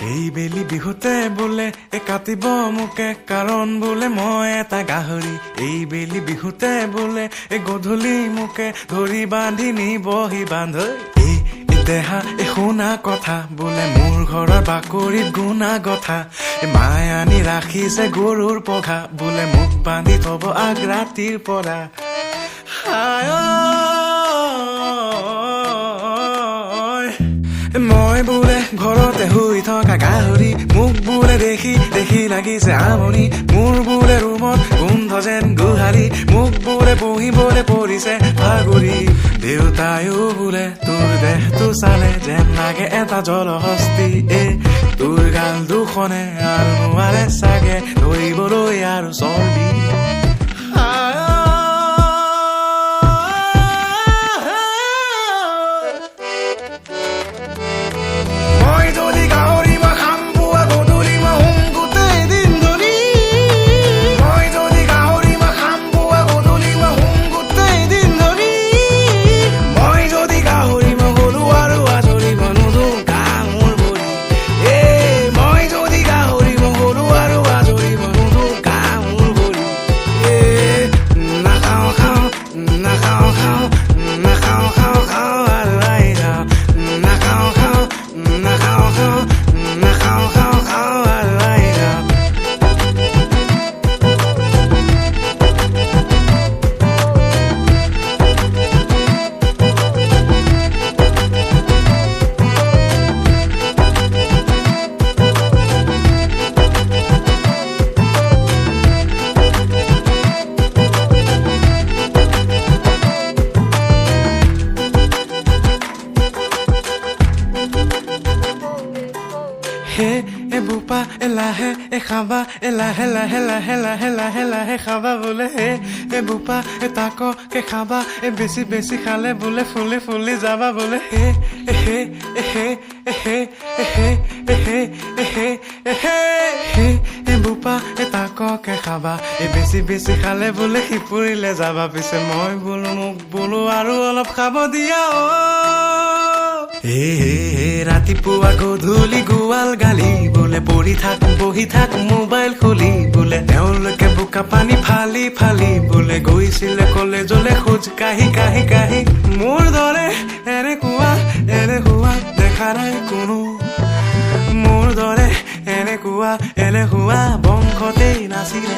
এই বেলি বিহুতে বোলে কাটিব মোকে কাৰণ বোলে মই এটা গাহৰি। এই বেলি বিহুতে বোলে গধূলি মোকে ধৰি বান্ধি নিবহি বান্ধ। এই দেহা শুনা কথা বোলে মোৰ ঘৰৰ বাকৰিত গুণা গথা। মায়ে আনি ৰাখিছে গৰুৰ পঘা বোলে মোক বান্ধি থব আগ ৰাতিৰ পৰা। মই বোলে ঘৰতে শুই থকা গাহৰি, মোক বোলে দেখি দেখি লাগিছে আমনি। মোৰ বোলে ৰুমত গোন্ধ যেন গোহাৰি, মোক বোলে বহিবলে পৰিছে ভাগৰি। দেউতায়ো বোলে তোৰ দেহটো চালে যেন লাগে এটা জলহস্তি। তোৰ গাল দুখনে আৰু নোৱাৰে চাগে ধৰিবলৈ আৰু চৰ্বি। হে বোপা লাহে খাবা, লাহে লাহে লাহে লাহে লাহে লাহে খাবা বোলে। হে বোপা তাককে খাবা, বেছি বেছি খালে বোলে ফুলি ফুলি যাবা বোলে। হে হে হে হে হে হে হে হে বোপা তাককে খাবা, বেছি বেছি খালে বোলে সিপুৰিলে যাবা। পিছে মই বোলো মোক বোলো আৰু অলপ খাব দিয়া। ৰাতিপুৱা গধূলি গোৱাল গালি বোলে পৰি থাক বহি থাক মোবাইল খুলি বোলে। তেওঁলোকে বোকা পানী ফালি ফালি বোলে গৈছিলে কলেজলে খোজ কাহি কাহি কাহি। মোৰ দৰে এনেকুৱা দেখা নাই কোনো, মোৰ দৰে এনেকুৱা বংশতেই নাছিলে।